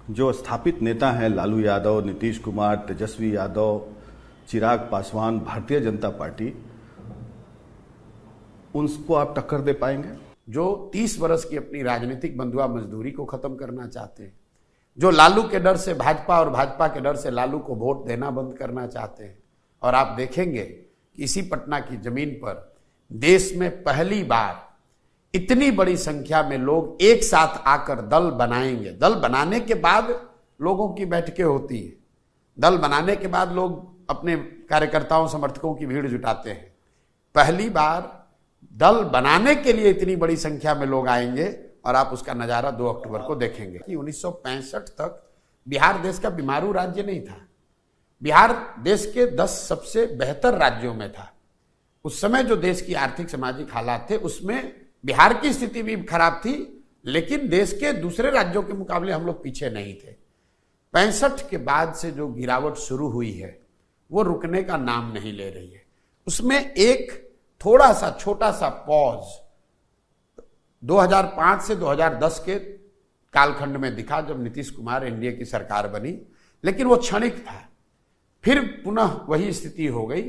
जो स्थापित नेता हैं लालू यादव, नीतीश कुमार, तेजस्वी यादव, चिराग पासवान, भारतीय जनता पार्टी, उनको आप टक्कर दे पाएंगे? जो 30 वर्ष की अपनी राजनीतिक बंधुआ मजदूरी को खत्म करना चाहते हैं, जो लालू के डर से भाजपा और भाजपा के डर से लालू को वोट देना बंद करना चाहते हैं। और आप देखेंगे कि इसी पटना की जमीन पर देश में पहली बार इतनी बड़ी संख्या में लोग एक साथ आकर दल बनाएंगे। दल बनाने के बाद लोगों की बैठकें होती है, दल बनाने के बाद लोग अपने कार्यकर्ताओं समर्थकों की भीड़ जुटाते हैं। पहली बार दल बनाने के लिए इतनी बड़ी संख्या में लोग आएंगे और आप उसका नजारा 2 अक्टूबर को देखेंगे। कि 1965 तक बिहार देश का बीमारू राज्य नहीं था। बिहार देश के 10 सबसे बेहतर राज्यों में था। उस समय जो देश की आर्थिक सामाजिक हालात थे उसमें बिहार की स्थिति भी खराब थी, लेकिन देश के दूसरे राज्यों के मुकाबले हम लोग पीछे नहीं थे। 65 के बाद से जो गिरावट शुरू हुई है वो रुकने का नाम नहीं ले रही है। उसमें एक थोड़ा सा छोटा सा पॉज 2005 से 2010 के कालखंड में दिखा, जब नीतीश कुमार एनडीए की सरकार बनी, लेकिन वो क्षणिक था। फिर पुनः वही स्थिति हो गई।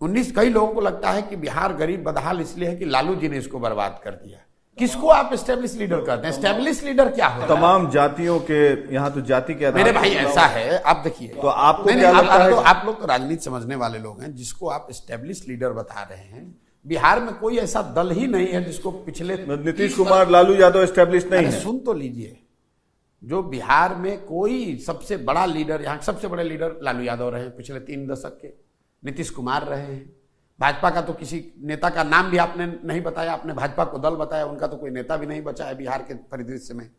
कई लोगों को लगता है कि बिहार गरीब बदहाल इसलिए है कि लालू जी ने इसको बर्बाद कर दिया। किसको आप एस्टेब्लिश लीडर कहते हैं? एस्टेब्लिश लीडर क्या होता है? तमाम जातियों के यहाँ तो जाति के मेरे भाई ऐसा है, आप देखिए, तो आपको क्या लगता है? आप लोग तो राजनीति समझने वाले लोग हैं। जिसको आप एस्टेब्लिश लीडर बता रहे हैं, बिहार में कोई ऐसा दल ही नहीं है जिसको पिछले नीतीश कुमार, लालू यादव एस्टेब्लिश नहीं है। सुन तो लीजिए, जो बिहार में कोई सबसे बड़ा लीडर, यहाँ सबसे बड़े लीडर लालू यादव रहे पिछले 3 दशक के, नीतीश कुमार रहे हैं। भाजपा का तो किसी नेता का नाम भी आपने नहीं बताया, आपने भाजपा को दल बताया, उनका तो कोई नेता भी नहीं बचा है बिहार के परिदृश्य में।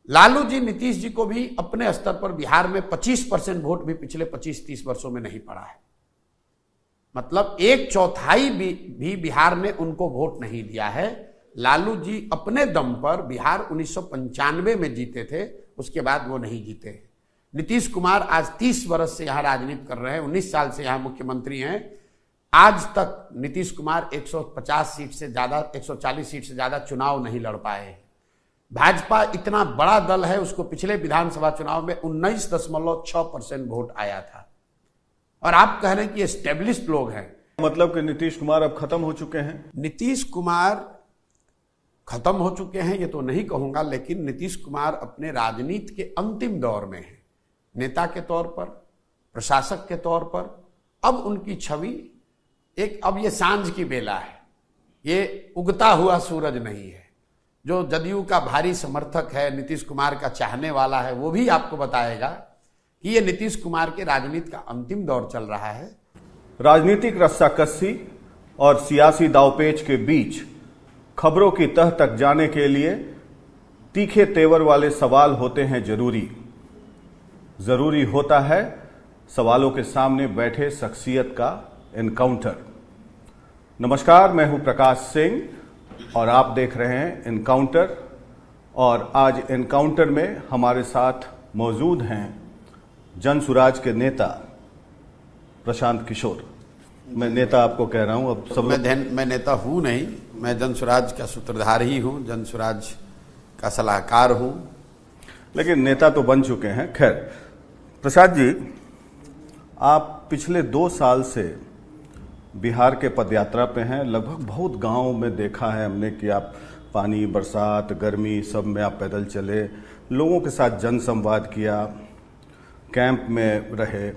लालू जी, नीतीश जी को भी अपने स्तर पर बिहार में 25% वोट भी पिछले 25-30 वर्षों में नहीं पड़ा है। मतलब 1/4 भी बिहार ने उनको वोट नहीं दिया है। लालू जी अपने दम पर बिहार 1995 में जीते थे, उसके बाद वो नहीं जीते। नीतीश कुमार आज 30 वर्ष से यहां राजनीति कर रहे हैं, 19 साल से यहां मुख्यमंत्री हैं। आज तक नीतीश कुमार 150 सीट से ज्यादा, 140 सीट से ज्यादा चुनाव नहीं लड़ पाए। भाजपा इतना बड़ा दल है, उसको पिछले विधानसभा चुनाव में 19.6% वोट आया था। और आप कह रहे हैं कि एस्टेब्लिश्ड लोग हैं। मतलब कि नीतीश कुमार अब खत्म हो चुके हैं? नीतीश कुमार खत्म हो चुके हैं ये तो नहीं कहूंगा, लेकिन नीतीश कुमार अपने राजनीति के अंतिम दौर में है। नेता के तौर पर, प्रशासक के तौर पर अब उनकी छवि एक, अब ये सांझ की बेला है, ये उगता हुआ सूरज नहीं है। जो जदयू का भारी समर्थक है, नीतीश कुमार का चाहने वाला है, वो भी आपको बताएगा कि ये नीतीश कुमार के राजनीति का अंतिम दौर चल रहा है। राजनीतिक रस्साकसी और सियासी दांवपेच के बीच खबरों की तह तक जाने के लिए तीखे तेवर वाले सवाल होते हैं जरूरी होता है सवालों के सामने बैठे शख्सियत का एनकाउंटर। नमस्कार, मैं हूं प्रकाश सिंह और आप देख रहे हैं एनकाउंटर। और आज एनकाउंटर में हमारे साथ मौजूद हैं जनसुराज के नेता प्रशांत किशोर। मैं नेता आपको कह रहा हूं, अब सब मैं नेता हूं नहीं, मैं जनसुराज का सूत्रधार ही हूं, जनसुराज का सलाहकार हूं, लेकिन नेता तो बन चुके हैं। खैर प्रसाद जी, आप पिछले 2 साल से बिहार के पदयात्रा पे हैं। लगभग बहुत गांव में देखा है हमने कि आप पानी, बरसात, गर्मी सब में आप पैदल चले, लोगों के साथ जनसंवाद किया, कैंप में रहे।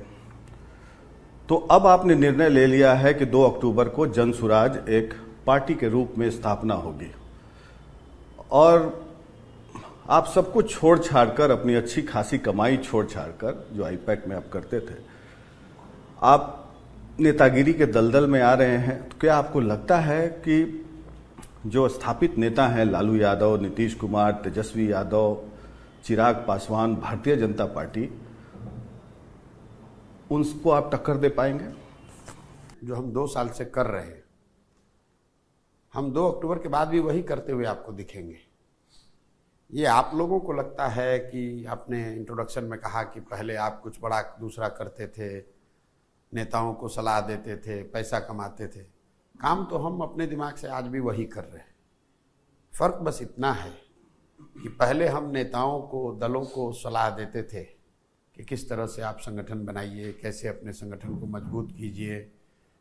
तो अब आपने निर्णय ले लिया है कि 2 अक्टूबर को जनसुराज एक पार्टी के रूप में स्थापना होगी और आप सब कुछ छोड़ छाड़ कर, अपनी अच्छी खासी कमाई छोड़ छाड़ कर, जो आईपैक में आप करते थे, आप नेतागिरी के दलदल में आ रहे हैं। तो क्या आपको लगता है कि जो स्थापित नेता हैं लालू यादव, नीतीश कुमार, तेजस्वी यादव, चिराग पासवान, भारतीय जनता पार्टी, उनको आप टक्कर दे पाएंगे? जो हम 2 साल से कर रहे हैं, हम 2 अक्टूबर के बाद भी वही करते हुए आपको दिखेंगे। ये आप लोगों को लगता है कि आपने इंट्रोडक्शन में कहा कि पहले आप कुछ बड़ा दूसरा करते थे, नेताओं को सलाह देते थे, पैसा कमाते थे। काम तो हम अपने दिमाग से आज भी वही कर रहे हैं। फर्क बस इतना है कि पहले हम नेताओं को, दलों को सलाह देते थे कि किस तरह से आप संगठन बनाइए, कैसे अपने संगठन को मजबूत कीजिए,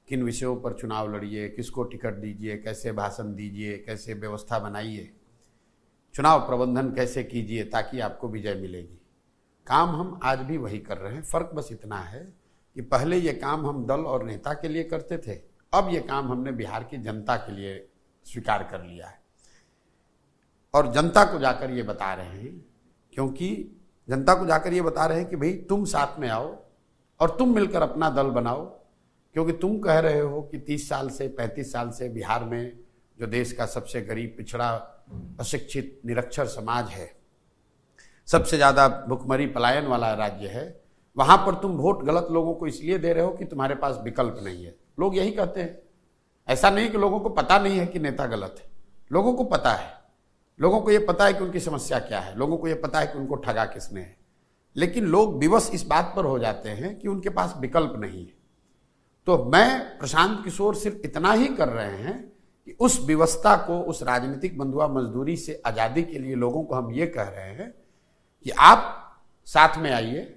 किन विषयों पर चुनाव लड़िए, किसको टिकट दीजिए, कैसे भाषण दीजिए, कैसे व्यवस्था बनाइए, चुनाव प्रबंधन कैसे कीजिए ताकि आपको विजय मिलेगी। काम हम आज भी वही कर रहे हैं। फर्क बस इतना है कि पहले ये काम हम दल और नेता के लिए करते थे, अब ये काम हमने बिहार की जनता के लिए स्वीकार कर लिया है और जनता को जाकर ये बता रहे हैं, क्योंकि जनता को जाकर ये बता रहे हैं कि भाई तुम साथ में आओ और तुम मिलकर अपना दल बनाओ, क्योंकि तुम कह रहे हो कि 30 साल से 35 साल से बिहार में जो देश का सबसे गरीब, पिछड़ा, अशिक्षित, निरक्षर समाज है, सबसे ज्यादा भुखमरी पलायन वाला राज्य है, वहां पर तुम वोट गलत लोगों को इसलिए दे रहे हो कि तुम्हारे पास विकल्प नहीं है। लोग यही कहते हैं। ऐसा नहीं कि लोगों को पता नहीं है कि नेता गलत है, लोगों को पता है। लोगों को यह पता है कि उनकी समस्या क्या है, लोगों को यह पता है कि उनको ठगा किसने है, लेकिन लोग विवश इस बात पर हो जाते हैं कि उनके पास विकल्प नहीं है। तो मैं, प्रशांत किशोर सिर्फ इतना ही कर रहे हैं कि उस विवशता को, उस राजनीतिक बंधुआ मजदूरी से आजादी के लिए लोगों को हम ये कह रहे हैं कि आप साथ में आइए।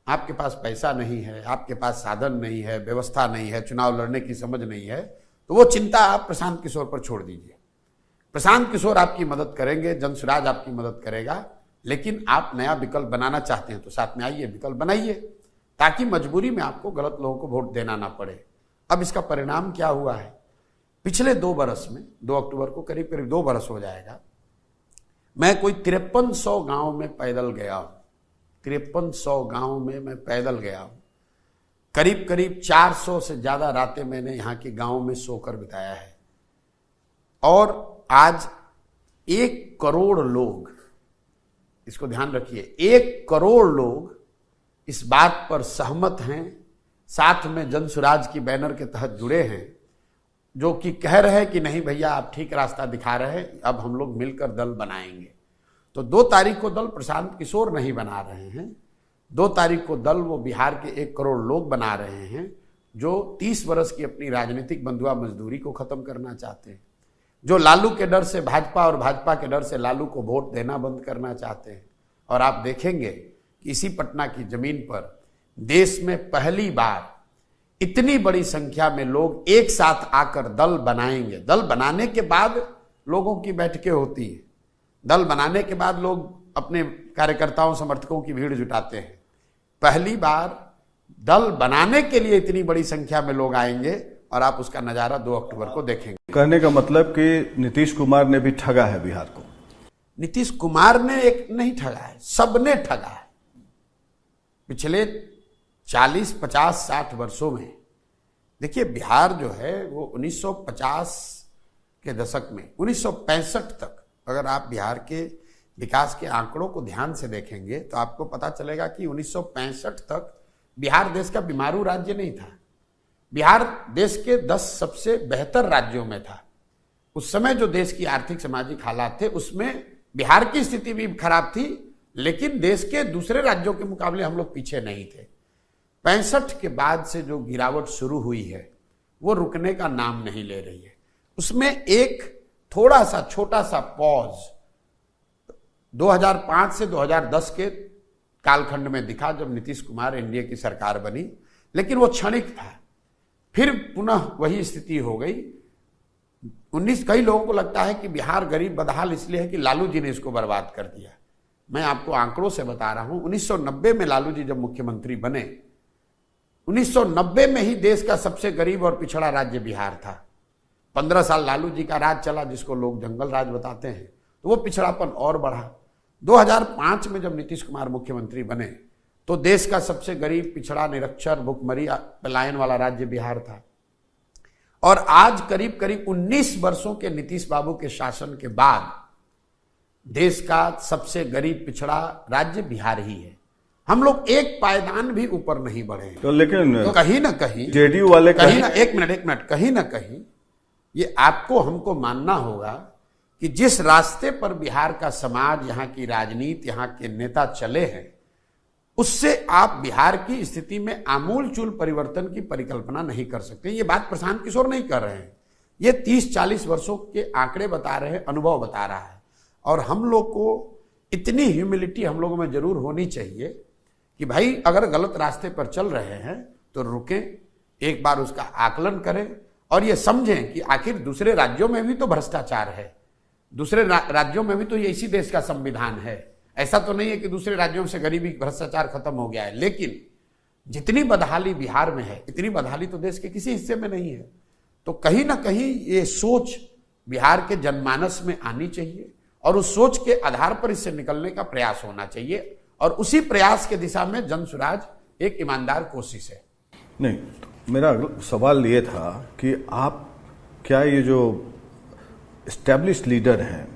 आपके पास पैसा नहीं है, आपके पास साधन नहीं है, व्यवस्था नहीं है, चुनाव लड़ने की समझ नहीं है, तो वो चिंता आप प्रशांत किशोर पर छोड़ दीजिए। प्रशांत किशोर आपकी मदद करेंगे, जनसुराज आपकी मदद करेगा, लेकिन आप नया विकल्प बनाना चाहते हैं तो साथ में आइए, विकल्प बनाइए, ताकि मजबूरी में आपको गलत लोगों को वोट देना ना पड़े। अब इसका परिणाम क्या हुआ है? पिछले 2 बरस में, 2 अक्टूबर को करीब करीब 2 बरस हो जाएगा, मैं कोई 5300 गांव में पैदल गया हूं। 5300 गांव में मैं पैदल गया हूं। करीब करीब 400 से ज्यादा रातें मैंने यहां के गांव में सोकर बिताया है। और आज 1 करोड़ लोग, इसको ध्यान रखिए, 1 करोड़ लोग इस बात पर सहमत हैं, साथ में जनसुराज की बैनर के तहत जुड़े हैं, जो कि कह रहे हैं कि नहीं भैया आप ठीक रास्ता दिखा रहे हैं, अब हम लोग मिलकर दल बनाएंगे। तो 2 तारीख को दल प्रशांत किशोर नहीं बना रहे हैं, 2 तारीख को दल वो बिहार के 1 करोड़ लोग बना रहे हैं, जो 30 वर्ष की अपनी राजनीतिक बंधुआ मजदूरी को खत्म करना चाहते हैं, जो लालू के डर से भाजपा और भाजपा के डर से लालू को वोट देना बंद करना चाहते हैं। और आप देखेंगे कि इसी पटना की जमीन पर देश में पहली बार इतनी बड़ी संख्या में लोग एक साथ आकर दल बनाएंगे। दल बनाने के बाद लोगों की बैठकें होती है, दल बनाने के बाद लोग अपने कार्यकर्ताओं, समर्थकों की भीड़ जुटाते हैं। पहली बार दल बनाने के लिए इतनी बड़ी संख्या में लोग आएंगे और आप उसका नजारा 2 अक्टूबर को देखेंगे। कहने का मतलब कि नीतीश कुमार ने भी ठगा है बिहार को। नीतीश कुमार ने एक नहीं ठगा है, सबने ठगा है। पिछले 40, 50, 60 वर्षों में देखिए, बिहार जो है वो 1950 के दशक में 1965 तक, अगर आप बिहार के विकास के आंकड़ों को ध्यान से देखेंगे तो आपको पता चलेगा कि 1965 तक बिहार देश का बीमारू राज्य नहीं था। बिहार देश के 10 सबसे बेहतर राज्यों में था। उस समय जो देश की आर्थिक सामाजिक हालात थे उसमें बिहार की स्थिति भी खराब थी, लेकिन देश के दूसरे राज्यों के मुकाबले हम लोग पीछे नहीं थे। 65 के बाद से जो गिरावट शुरू हुई है वो रुकने का नाम नहीं ले रही है। उसमें एक थोड़ा सा छोटा सा पॉज 2005 से 2010 के कालखंड में दिखा, जब नीतीश कुमार एनडीए की सरकार बनी, लेकिन वो क्षणिक था। फिर पुनः वही स्थिति हो गई। कई लोगों को लगता है कि बिहार गरीब बदहाल इसलिए है कि लालू जी ने इसको बर्बाद कर दिया। मैं आपको आंकड़ों से बता रहा हूं, 1990 में लालू जी जब मुख्यमंत्री बने, 1990 में ही देश का सबसे गरीब और पिछड़ा राज्य बिहार था। 15 साल लालू जी का राज चला, जिसको लोग जंगल राज बताते हैं, तो वो पिछड़ापन और बढ़ा। 2005 में जब नीतीश कुमार मुख्यमंत्री बने तो देश का सबसे गरीब, पिछड़ा, निरक्षर, भुखमरी पलायन वाला राज्य बिहार था। और आज करीब करीब 19 वर्षों के नीतीश बाबू के शासन के बाद देश का सबसे गरीब, पिछड़ा राज्य बिहार ही है। हम लोग एक पायदान भी ऊपर नहीं बढ़े। तो लेकिन तो कहीं ना कहीं जेडीयू वाले एक मिनट, कहीं ना कहीं ये आपको हमको मानना होगा कि जिस रास्ते पर बिहार का समाज, यहाँ की राजनीति, यहाँ के नेता चले हैं, उससे आप बिहार की स्थिति में आमूल चूल परिवर्तन की परिकल्पना नहीं कर सकते। ये बात प्रशांत किशोर नहीं कर रहे हैं, ये 30-40 वर्षों के आंकड़े बता रहे हैं, अनुभव बता रहा है। और हम लोग को इतनी ह्यूमिलिटी हम लोगों में जरूर होनी चाहिए कि भाई अगर गलत रास्ते पर चल रहे हैं तो रुकें, एक बार उसका आकलन करें और ये समझें कि आखिर दूसरे राज्यों में भी तो भ्रष्टाचार है, दूसरे राज्यों में भी तो ये इसी देश का संविधान है। ऐसा तो नहीं है कि दूसरे राज्यों से गरीबी भ्रष्टाचार खत्म हो गया है, लेकिन जितनी बदहाली बिहार में है इतनी बदहाली तो देश के किसी हिस्से में नहीं है। तो कहीं ना कहीं ये सोच बिहार के जनमानस में आनी चाहिए और उस सोच के आधार पर इससे निकलने का प्रयास होना चाहिए और उसी प्रयास के दिशा में जनसुराज एक ईमानदार कोशिश है। नहीं, मेरा सवाल ये था कि आप क्या ये जो एस्टेब्लिश लीडर हैं,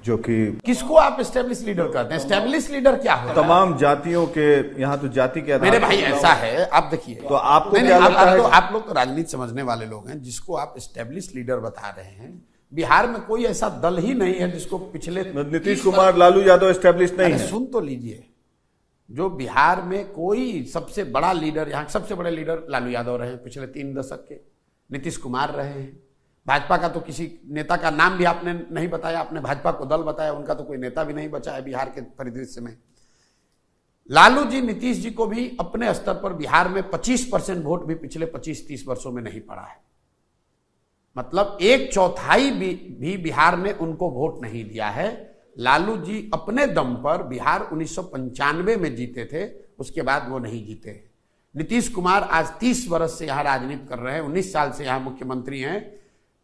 जो कि किसको आप एस्टेब्लिश लीडर कहते हैं? एस्टेब्लिश लीडर क्या होता है? तमाम जातियों के, यहाँ तो जाति के आधार मेरे भाई ऐसा है, आप देखिए, तो आपको क्या लगता है? आप लोग तो राजनीति समझने वाले लोग हैं। जिसको आप एस्टेब्लिश लीडर बता रहे हैं, बिहार में कोई ऐसा दल ही नहीं है जिसको पिछले नीतीश कुमार, लालू यादव एस्टेब्लिश नहीं है। सुन तो लीजिए, जो बिहार में कोई सबसे बड़ा लीडर, यहाँ सबसे बड़े लीडर लालू यादव रहे पिछले 3 दशक के, नीतीश कुमार रहे हैं। भाजपा का तो किसी नेता का नाम भी आपने नहीं बताया, आपने भाजपा को दल बताया, उनका तो कोई नेता भी नहीं बचा है बिहार के परिदृश्य में। लालू जी, नीतीश जी को भी अपने स्तर पर बिहार में 25% वोट भी पिछले 25-30 वर्षों में नहीं पड़ा है। मतलब 1/4 भी बिहार ने उनको वोट नहीं दिया है। लालू जी अपने दम पर बिहार 1995 में जीते थे, उसके बाद वो नहीं जीते। नीतीश कुमार आज 30 वर्ष से यहां राजनीति कर रहे हैं, 19 साल से यहां मुख्यमंत्री हैं।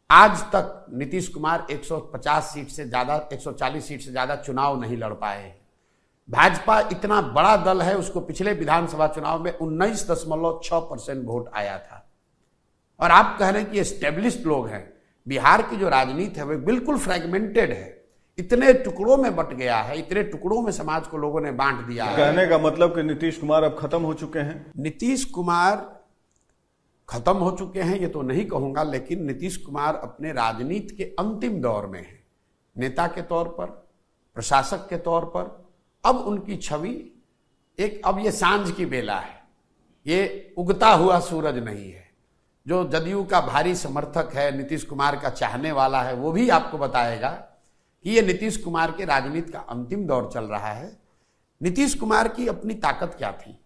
आज तक नीतीश कुमार 150 सीट से ज्यादा, 140 सीट से ज्यादा चुनाव नहीं लड़ पाए। भाजपा इतना बड़ा दल है, उसको पिछले विधानसभा चुनाव में 19.6% वोट आया था। और आप कह रहे हैं कि एस्टेब्लिश्ड लोग हैं। बिहार की जो राजनीति है वो बिल्कुल फ्रेगमेंटेड है, इतने टुकड़ों में बट गया है, इतने टुकड़ों में समाज को लोगों ने बांट दिया है। कहने का मतलब कि नीतीश कुमार अब खत्म हो चुके हैं? नीतीश कुमार खत्म हो चुके हैं ये तो नहीं कहूंगा, लेकिन नीतीश कुमार अपने राजनीति के अंतिम दौर में है। नेता के तौर पर, प्रशासक के तौर पर अब उनकी छवि एक, अब ये सांझ की बेला है, ये उगता हुआ सूरज नहीं है। जो जदयू का भारी समर्थक है, नीतीश कुमार का चाहने वाला है, वो भी आपको बताएगा कि ये नीतीश कुमार के राजनीति का अंतिम दौर चल रहा है। नीतीश कुमार की अपनी ताकत क्या थी?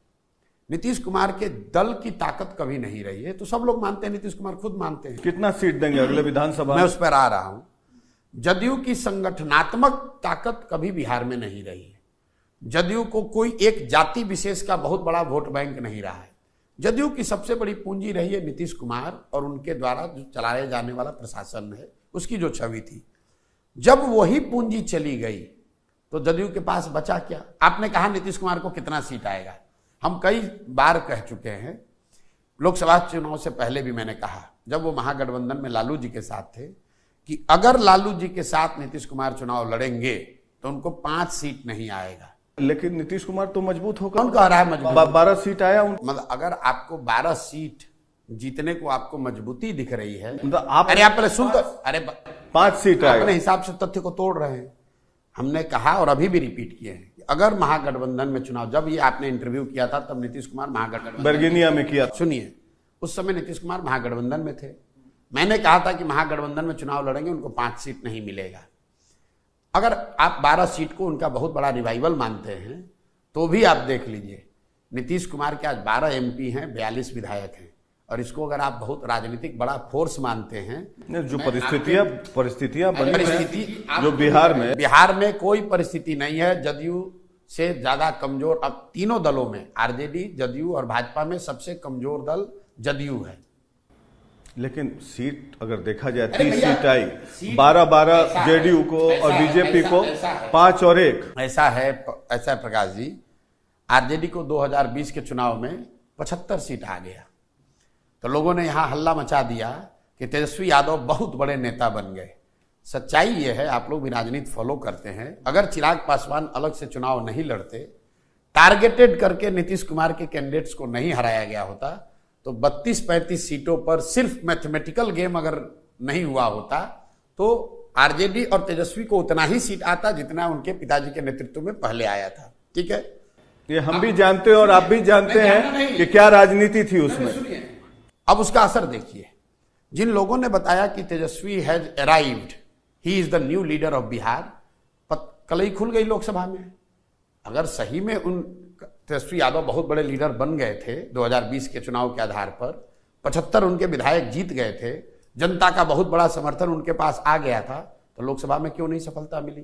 नीतीश कुमार के दल की ताकत कभी नहीं रही है, तो सब लोग मानते हैं, नीतीश कुमार खुद मानते हैं। कितना सीट देंगे अगले विधानसभा? मैं उस पर आ रहा हूं। जदयू की संगठनात्मक ताकत कभी बिहार में नहीं रही है। जदयू को कोई एक जाति विशेष का बहुत बड़ा वोट बैंक नहीं रहा है। जदयू की सबसे बड़ी पूंजी रही है नीतीश कुमार और उनके द्वारा जो चलाया जाने वाला प्रशासन है, उसकी जो छवि थी। जब वही पूंजी चली गई तो जदयू के पास बचा क्या? आपने कहा नीतीश कुमार को कितना सीट आएगा? हम कई बार कह चुके हैं, लोकसभा चुनाव से पहले भी मैंने कहा, जब वो महागठबंधन में लालू जी के साथ थे, कि अगर लालू जी के साथ नीतीश कुमार चुनाव लड़ेंगे तो उनको 5 सीट नहीं आएगा। लेकिन नीतीश कुमार तो मजबूत होगा। कौन कह रहा है मजबूत? 12 सीट आया। मतलब अगर आपको 12 सीट जीतने को आपको मजबूती दिख रही है, मतलब अरे आप पहले सुन तो, अरे 5 सीट आएगा। अपने हिसाब से तथ्य को तोड़ रहे हैं। हमने कहा और अभी भी रिपीट किए हैं, अगर महागठबंधन में चुनाव, जब ये आपने इंटरव्यू किया था तब नीतीश कुमार महागठबंधन बर्गिनिया में किया। सुनिए, उस समय नीतीश कुमार महागठबंधन में थे। मैंने कहा था कि महागठबंधन में चुनाव लड़ेंगे, उनको 5 सीट नहीं मिलेगा। अगर आप 12 सीट को उनका बहुत बड़ा रिवाइवल मानते हैं तो भी आप देख लीजिए, नीतीश कुमार के आज 12 MP हैं, 42 विधायक हैं। और इसको अगर आप बहुत राजनीतिक बड़ा फोर्स मानते हैं, जो परिस्थितियां बनी हैं, जो बिहार में कोई परिस्थिति नहीं है। जदयू से ज्यादा कमजोर अब तीनों दलों में, आरजेडी, जदयू और भाजपा में सबसे कमजोर दल जदयू है। लेकिन सीट अगर देखा जाए 30 सीट आई, 12 जेडीयू को और बीजेपी को 5 और 1। ऐसा है प्रकाश जी, आरजेडी को 2020 के चुनाव में 75 सीट आ गया, तो लोगों ने यहां हल्ला मचा दिया कि तेजस्वी यादव बहुत बड़े नेता बन गए। सच्चाई यह है, आप लोग भी राजनीति फॉलो करते हैं, अगर चिराग पासवान अलग से चुनाव नहीं लड़ते, टारगेटेड करके नीतीश कुमार के कैंडिडेट्स को नहीं हराया गया होता, तो 32-35 सीटों पर सिर्फ मैथमेटिकल गेम अगर नहीं हुआ होता तो आरजेडी और तेजस्वी को उतना ही सीट आता जितना उनके पिताजी के नेतृत्व में पहले आया था। ठीक है, ये हम भी जानते हैं और आप भी जानते हैं कि क्या राजनीति थी उसमें। अब उसका असर देखिए। जिन लोगों ने बताया कि Tejashwi has arrived, he is the new leader of Bihar, कलई खुल गई लोकसभा में। अगर सही में उन तेजस्वी यादव बहुत बड़े लीडर बन गए थे 2020 के चुनाव के आधार पर, 75 उनके विधायक जीत गए थे, जनता का बहुत बड़ा समर्थन उनके पास आ गया था, तो लोकसभा में क्यों नहीं सफलता मिली?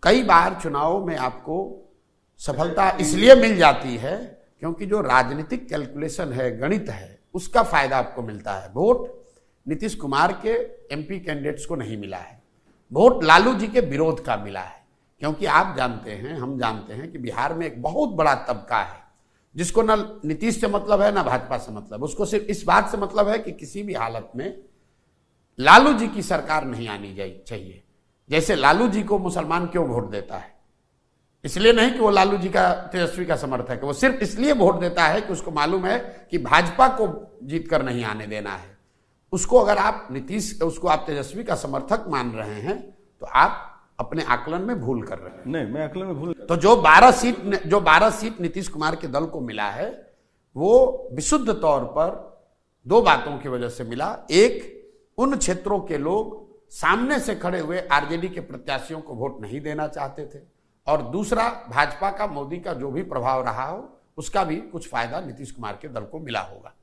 कई बार चुनाव में आपको सफलता इसलिए मिल जाती है क्योंकि जो राजनीतिक कैलकुलेशन है, गणित है, उसका फायदा आपको मिलता है। वोट नीतीश कुमार के एमपी कैंडिडेट्स को नहीं मिला है, वोट लालू जी के विरोध का मिला है। क्योंकि आप जानते हैं, हम जानते हैं कि बिहार में एक बहुत बड़ा तबका है जिसको ना नीतीश से मतलब है ना भाजपा से मतलब, उसको सिर्फ इस बात से मतलब है कि किसी भी हालत में लालू जी की सरकार नहीं आनी चाहिए। जैसे लालू जी को मुसलमान क्यों वोट देता है? इसलिए नहीं कि वो लालू जी का, तेजस्वी का समर्थक है, वो सिर्फ इसलिए वोट देता है कि उसको मालूम है कि भाजपा को जीत कर नहीं आने देना है। उसको अगर आप उसको आप तेजस्वी का समर्थक मान रहे हैं तो आप अपने आकलन में भूल कर रहे हैं। नहीं, मैं आकलन में भूल। तो जो 12 सीट नीतीश कुमार के दल को मिला है वो विशुद्ध तौर पर दो बातों की वजह से मिला। एक, उन क्षेत्रों के लोग सामने से खड़े हुए आरजेडी के प्रत्याशियों को वोट नहीं देना चाहते थे, और दूसरा, भाजपा का, मोदी का जो भी प्रभाव रहा हो उसका भी कुछ फायदा नीतीश कुमार के दल को मिला होगा।